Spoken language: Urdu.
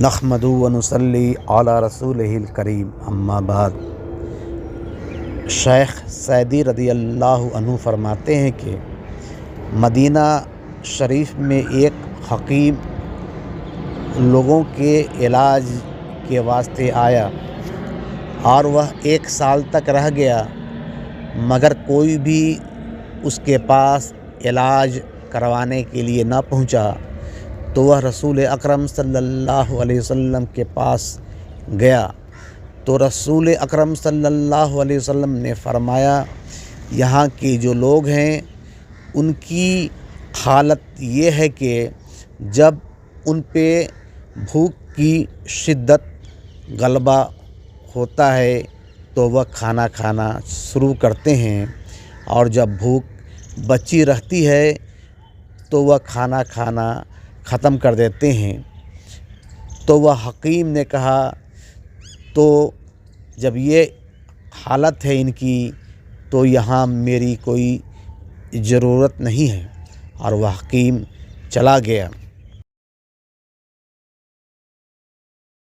نحمدہ و نصلی علی رسولہ الکریم اما بعد۔ شیخ سعدی رضی اللہ عنہ فرماتے ہیں کہ مدینہ شریف میں ایک حکیم لوگوں کے علاج کے واسطے آیا اور وہ 1 سال تک رہ گیا، مگر کوئی بھی اس کے پاس علاج کروانے کے لیے نہ پہنچا۔ تو وہ رسول اکرم صلی اللہ علیہ وسلم کے پاس گیا تو رسول اکرم صلی اللہ علیہ وسلم نے فرمایا، یہاں کے جو لوگ ہیں ان کی حالت یہ ہے کہ جب ان پہ بھوک کی شدت غلبہ ہوتا ہے تو وہ کھانا کھانا شروع کرتے ہیں، اور جب بھوک بچی رہتی ہے تو وہ کھانا کھانا ختم کر دیتے ہیں۔ تو وہ حکیم نے کہا، تو جب یہ حالت ہے ان کی تو یہاں میری کوئی ضرورت نہیں ہے، اور وہ حکیم چلا گیا۔